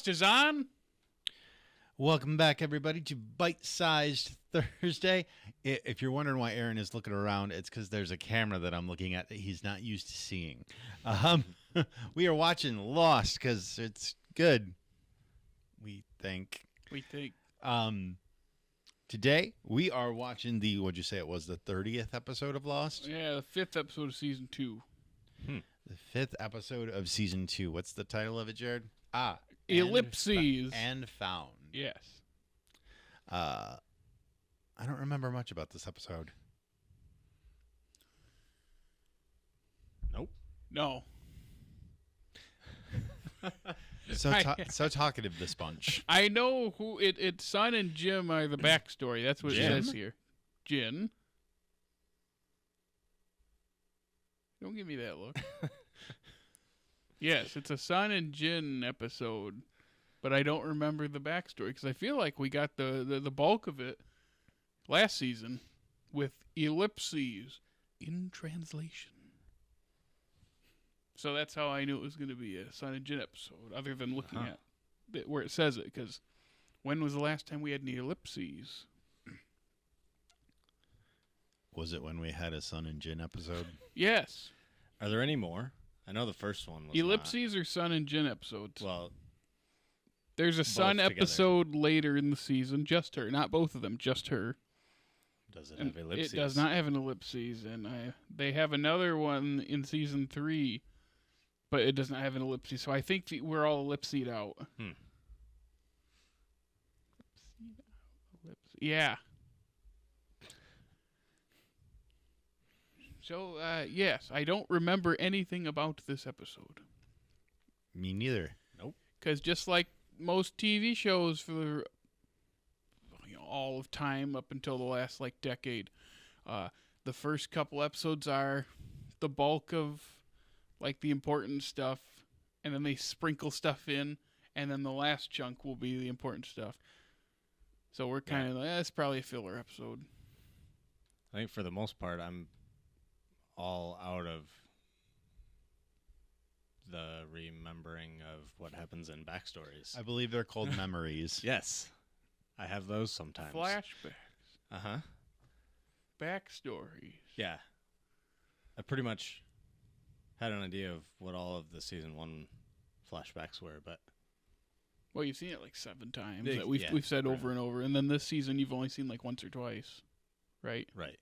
Lost is on. Welcome back, everybody, to Bite-Sized Thursday. If you're wondering why Aaron is looking around, it's because there's a camera that I'm looking at that he's not used to seeing. We are watching Lost because it's good, we think. Today, we are watching what'd you say it was, the 30th episode of Lost? Yeah, the 5th episode of Season 2. The 5th episode of Season 2. What's the title of it, Jared? Ellipses. And Found. Yes. I don't remember much about this episode. Nope. No. So talkative, this bunch. I know who it's Son and Jim are the backstory. That's what it says here. Jin. Don't give me that look. Yes, it's a Son and Jin episode, but I don't remember the backstory because I feel like we got the bulk of it last season with ellipses in translation. So that's how I knew it was going to be a Son and Jin episode, other than looking at where it says it, because when was the last time we had any ellipses? Was it when we had a Son and Jin episode? Yes. Are there any more? I know the first one was ellipses or Son and Jin episodes. Well, there's a Son episode later in the season, just her, not both of them, just her. Does it have ellipses? It does not have an ellipses, and they have another one in season 3, but it does not have an ellipses. So I think we're all ellipsed out. Yeah. So, yes, I don't remember anything about this episode. Me neither. Nope. Because just like most TV shows for all of time up until the last decade, the first couple episodes are the bulk of the important stuff, and then they sprinkle stuff in, and then the last chunk will be the important stuff. So we're kind of it's probably a filler episode. I think for the most part, I'm all out of the remembering of what happens in backstories. I believe they're called memories. Yes. I have those sometimes. Flashbacks. Backstories. Yeah. I pretty much had an idea of what all of the season 1 flashbacks were, but well, you've seen it 7 times. That we've said over and over, and then this season you've only seen once or twice, right? Right.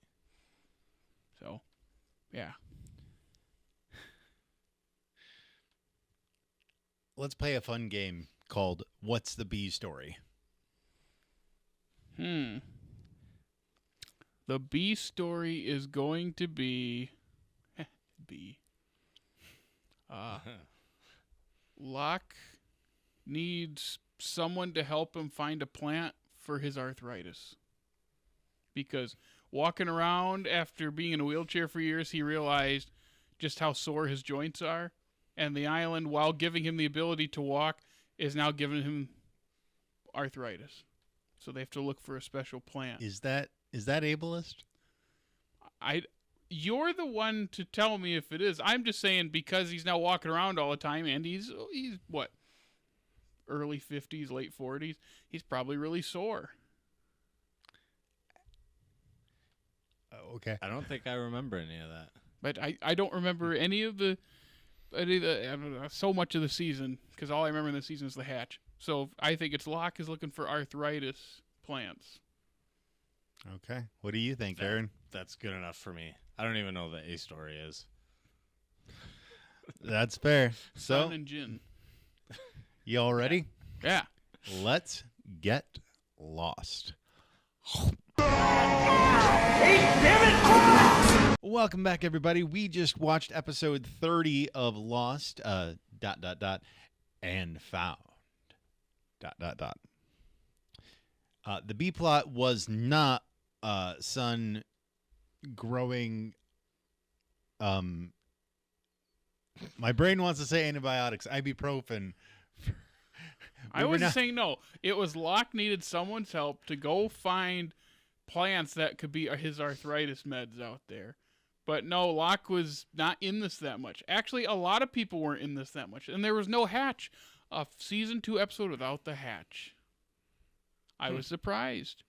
So, yeah. Let's play a fun game called What's the B Story? The B story is going to be B. Locke needs someone to help him find a plant for his arthritis. Because walking around after being in a wheelchair for years, he realized just how sore his joints are. And the island, while giving him the ability to walk, is now giving him arthritis. So they have to look for a special plant. Is that ableist? You're the one to tell me if it is. I'm just saying because he's now walking around all the time, and he's what, early 50s, late 40s. He's probably really sore. Okay. I don't think I remember any of that. But I don't remember any of the I don't know, so much of the season, because all I remember in the season is the hatch. So I think it's Locke is looking for arthritis plants. Okay. What do you think, Aaron? That's good enough for me. I don't even know what the A story is. That's fair. So, Son and Jin. You all ready? Yeah. Let's get lost. Welcome back, everybody. We just watched episode 30 of Lost, and found, The B plot was not, Son growing, my brain wants to say antibiotics, ibuprofen. I was saying no. It was Locke needed someone's help to go find plants that could be his arthritis meds out there. But no, Locke was not in this that much. Actually, a lot of people weren't in this that much. And there was no hatch a season 2 episode without the hatch. I was surprised.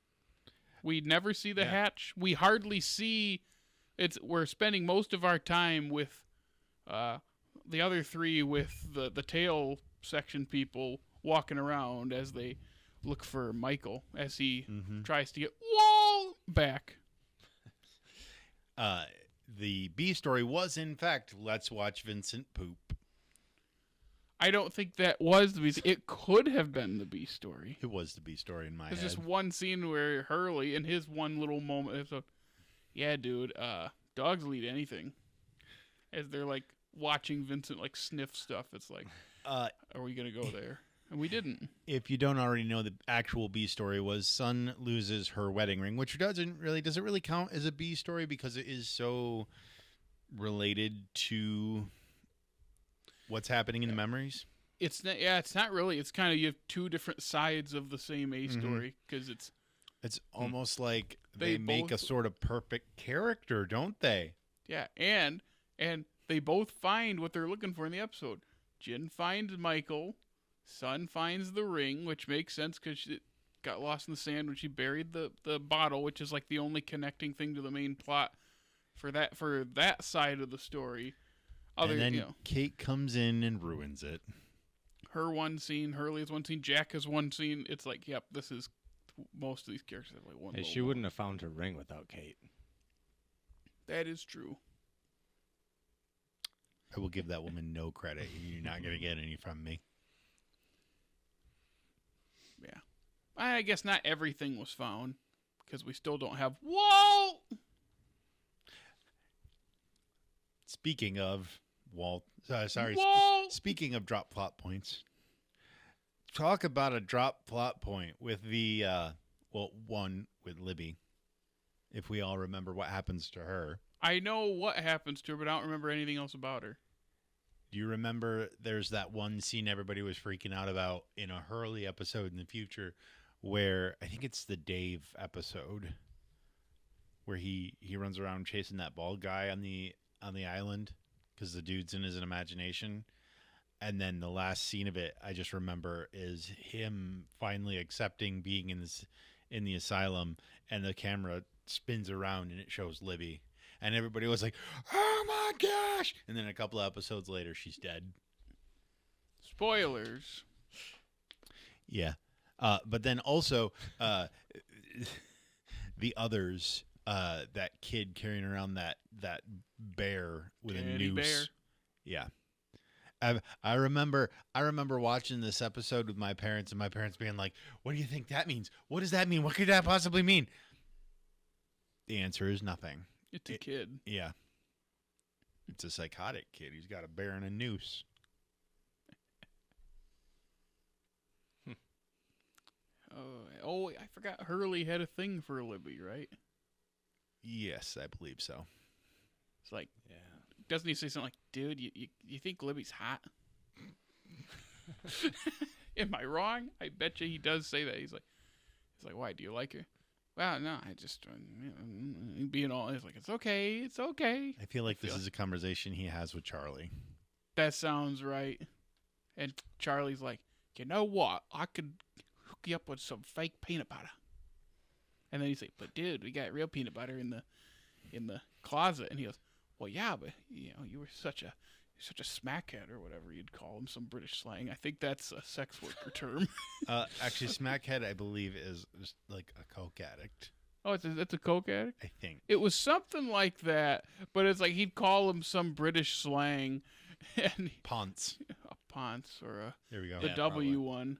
We never see the hatch. We hardly see. We're spending most of our time with the other 3 with the tail section people walking around as they look for Michael as he tries to get back. The B story was, in fact, let's watch Vincent poop. I don't think that was the B. It could have been the B story. It was the B story in my head. There's just one scene where Hurley, in his one little moment, so, yeah, dude, dogs will eat anything. As they're like watching Vincent like sniff stuff, it's like, are we gonna go there? And we didn't. If you don't already know, the actual B story was Sun loses her wedding ring, which does it really count as a B story because it is so related to what's happening in the memories? It's not really. It's kind of, you have 2 different sides of the same A story because it's almost like they make a both, sort of perfect character, don't they? Yeah, and they both find what they're looking for in the episode. Jin finds Michael, Sun finds the ring, which makes sense because she got lost in the sand when she buried the bottle, which is like the only connecting thing to the main plot for that side of the story. And then Kate comes in and ruins it. Her one scene, Hurley has one scene, Jack has one scene. It's like, yep, this is most of these characters have like one. Hey, she wouldn't have found her ring without Kate. That is true. I will give that woman no credit. You're not going to get any from me. Yeah. I guess not everything was found because we still don't have. Whoa! Speaking of speaking of drop plot points, talk about a drop plot point with the one with Libby. If we all remember what happens to her. I know what happens to her, but I don't remember anything else about her. Do you remember there's that one scene everybody was freaking out about in a Hurley episode in the future where I think it's the Dave episode where he runs around chasing that bald guy on the island because the dude's in his imagination. And then the last scene of it, I just remember, is him finally accepting being in the asylum, and the camera spins around and it shows Libby. And everybody was like, oh my gosh! And then a couple of episodes later, she's dead. Spoilers. Yeah. But then also, the others, that kid carrying around that bear with Teddy a noose. bear. Yeah. I remember watching this episode with my parents, and my parents being like, what do you think that means? What does that mean? What could that possibly mean? The answer is nothing. It's a kid. Yeah. It's a psychotic kid. He's got a bear and a noose. Oh, I forgot Hurley had a thing for Libby, right? Yes, I believe so. It's like, doesn't he say something like, dude, you think Libby's hot? Am I wrong? I bet you he does say that. He's like, why, do you like her? Well, no, I just, being all, he's like, it's okay. I feel like this is a conversation he has with Charlie. That sounds right. And Charlie's like, you know what? I could hook you up with some fake peanut butter. And then he's like, but dude, we got real peanut butter in the closet. And he goes, well, yeah, but you were such a smackhead or whatever you'd call him, some British slang. I think that's a sex worker term. Actually, smackhead, I believe, is just like a coke addict. Oh, it's a coke addict? I think. It was something like that, but it's like he'd call him some British slang. And Ponce. A ponce or there we go. The W probably. one.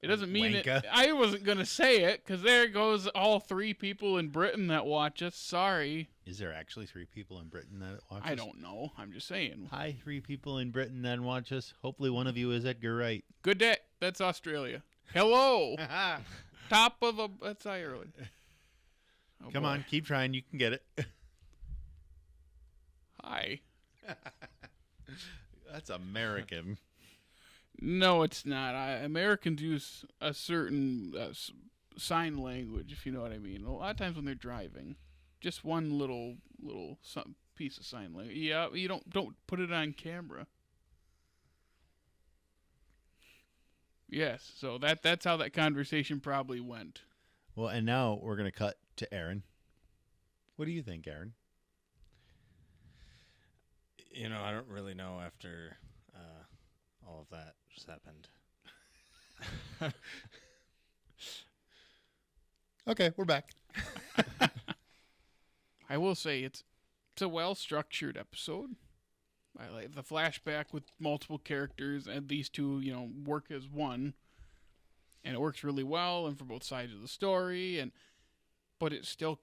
It doesn't mean Wanka. it. I wasn't going to say it because there goes all 3 people in Britain that watch us. Sorry. Is there actually 3 people in Britain that watch us? I don't know. I'm just saying. Hi, 3 people in Britain that watch us. Hopefully one of you is Edgar Wright. Good day. That's Australia. Hello. Top of the... That's Ireland. Oh, Come on, keep trying. You can get it. Hi. That's American. No, it's not. Americans use a certain sign language, if you know what I mean. A lot of times when they're driving, just one little piece of sign language. Yeah, you don't put it on camera. Yes, so that's how that conversation probably went. Well, and now we're going to cut to Aaron. What do you think, Aaron? I don't really know after all of that just happened. Okay, we're back. I will say it's a well-structured episode. I like the flashback with multiple characters, and these two, work as one, and it works really well, and for both sides of the story. But it's still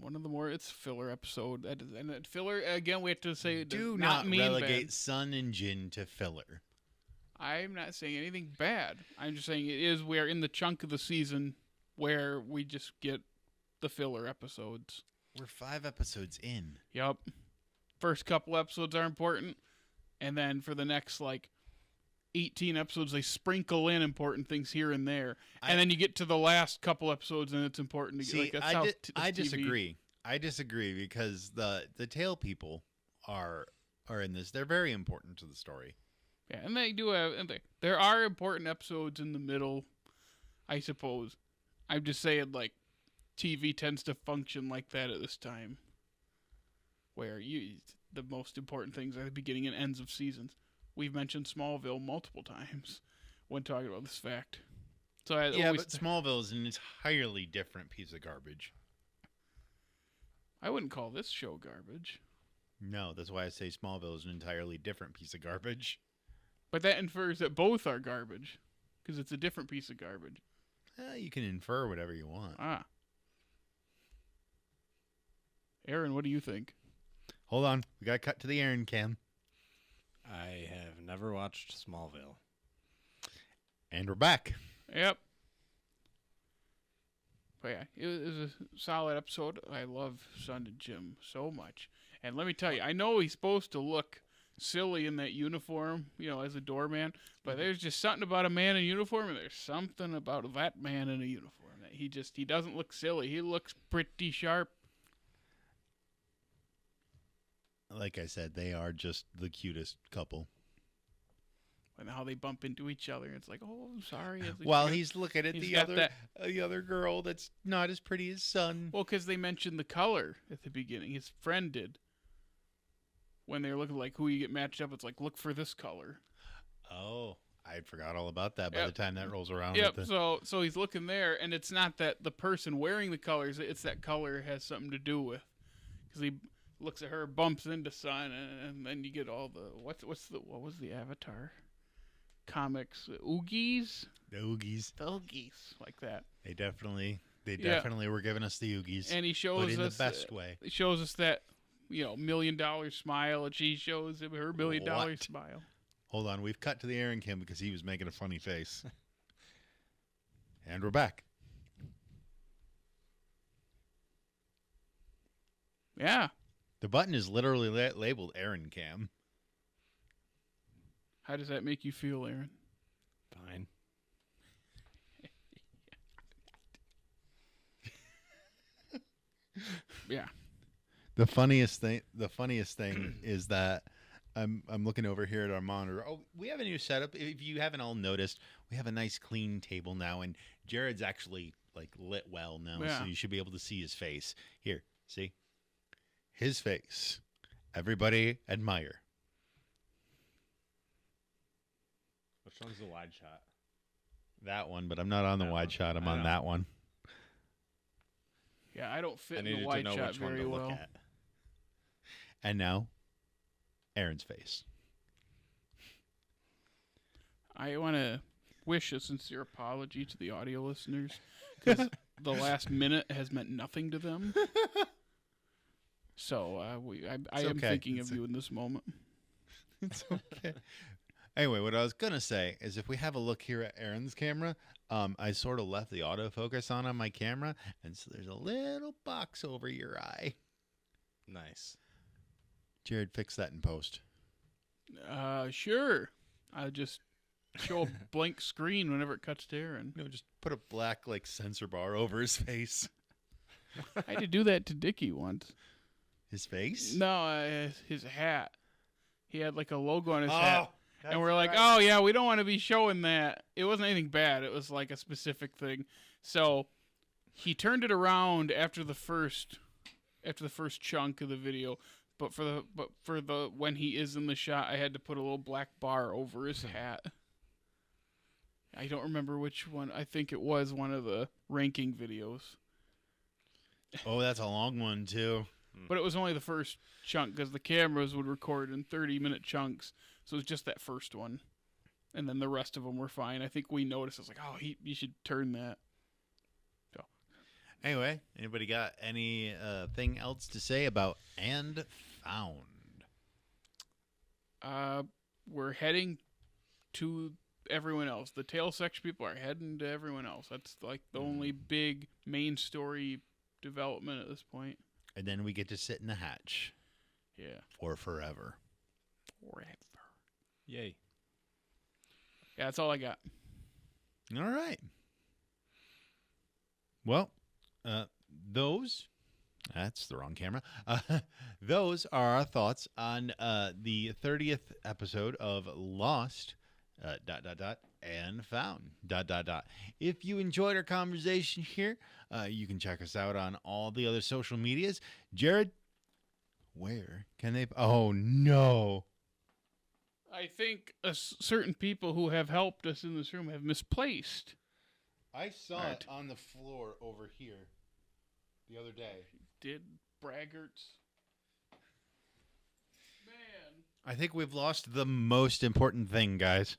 one of the more filler episode. And filler again, we have to say Do not not mean relegate bad. Sun and Jin to filler. I'm not saying anything bad. I'm just saying we're in the chunk of the season where we just get the filler episodes. We're 5 episodes in. Yep. First couple episodes are important, and then for the next 18 episodes, they sprinkle in important things here and there, and then you get to the last couple episodes, and it's important to See, get. That's how I TV. disagree. I disagree because the tail people are in this. They're very important to the story. Yeah, and they do have. There are important episodes in the middle, I suppose. I'm just saying, TV tends to function like that at this time, where the most important things are the beginning and ends of seasons. We've mentioned Smallville multiple times when talking about this fact. So but Smallville is an entirely different piece of garbage. I wouldn't call this show garbage. No, that's why I say Smallville is an entirely different piece of garbage. But that infers that both are garbage, because it's a different piece of garbage. You can infer whatever you want. Aaron, what do you think? Hold on. We got to cut to the Aaron cam. I have never watched Smallville. And we're back. Yep. But yeah, it was a solid episode. I love Sun and Jim so much. And let me tell you, I know he's supposed to look silly in that uniform, as a doorman, but there's just something about a man in a uniform, and there's something about that man in a uniform that he doesn't look silly. He looks pretty sharp. Like I said, they are just the cutest couple. And how they bump into each other. It's like, oh, I'm sorry. While he's looking at he's the other girl that's not as pretty as Sun. Well, because they mentioned the color at the beginning. His friend did. When they're looking who you get matched up, it's look for this color. Oh, I forgot all about that by the time that rolls around. Yep. So he's looking there, and it's not that the person wearing the colors. It's that color has something to do with. Because he looks at her, bumps into Sun, and then you get all the what was the Avatar comics? Oogies. The Oogies. The Oogies, like that. They definitely were giving us the Oogies. And he shows but in us the best way. He shows us that $1 million smile, and she shows him her $1 million smile. Hold on, we've cut to the Aaron Kim because he was making a funny face. And we're back. Yeah. The button is literally labeled Aaron Cam. How does that make you feel, Aaron? Fine. Yeah. The funniest thing is that I'm looking over here at our monitor. Oh, we have a new setup. If you haven't all noticed, we have a nice clean table now, and Jared's actually lit well now, so you should be able to see his face. Here, see? His face. Everybody admire. Which one's the wide shot? That one, but I'm not on the wide shot. I'm on that one. Yeah, I don't fit in the wide shot very well. And now, Aaron's face. I want to wish a sincere apology to the audio listeners because the last minute has meant nothing to them. So I am thinking of you in this moment. It's okay. Anyway, what I was going to say is if we have a look here at Aaron's camera, I sort of left the autofocus on my camera, and so there's a little box over your eye. Nice. Jared, fix that in post. Sure. I'll just show a blank screen whenever it cuts to Aaron. No, just put a black sensor bar over his face. I had to do that to Dickie once. His face? No, his hat. He had a logo on his hat. And we're like, oh, yeah, we don't want to be showing that. It wasn't anything bad. It was like a specific thing. So he turned it around after the first chunk of the video. But for the when he is in the shot, I had to put a little black bar over his hat. I don't remember which one. I think it was one of the ranking videos. Oh, that's a long one, too. But it was only the first chunk because the cameras would record in 30-minute chunks. So it was just that first one. And then the rest of them were fine. I think we noticed. It's like, oh, you should turn that. So, Anyway, anybody got any thing else to say about And Found? we're heading to everyone else. The tail section people are heading to everyone else. That's like the only big main story development at this point. And then we get to sit in the hatch. Yeah. For forever. Forever. Yay. Yeah, that's all I got. All right. Well, that's the wrong camera. Those are our thoughts on the 30th episode of Lost, ... and Found, ... If you enjoyed our conversation here, you can check us out on all the other social medias. Jared, where can they... Oh, no. I think certain people who have helped us in this room have misplaced. I saw it on the floor over here the other day. Did braggarts? Man. I think we've lost the most important thing, guys.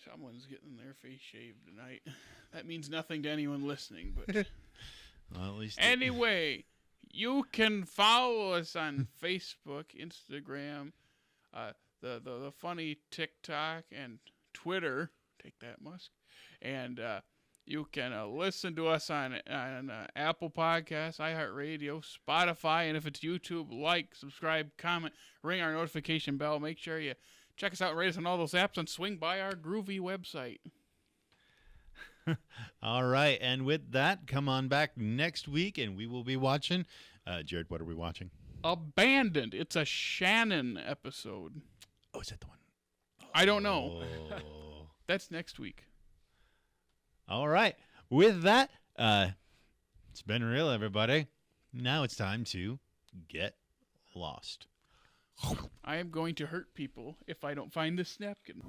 Someone's getting their face shaved tonight. That means nothing to anyone listening, but Well, at least anyway, you can follow us on Facebook, Instagram, the funny TikTok, and Twitter. Take that, Musk. And you can listen to us on Apple Podcasts, iHeartRadio, Spotify, and if it's YouTube, like, subscribe, comment, ring our notification bell. Make sure you check us out and rate us on all those apps and swing by our groovy website. All right, and with that, come on back next week, and we will be watching. Jared, what are we watching? Abandoned. It's a Shannon episode. Oh, is that the one? I don't know. Oh. That's next week. All right. With that, it's been real, everybody. Now it's time to get lost. I am going to hurt people if I don't find this napkin.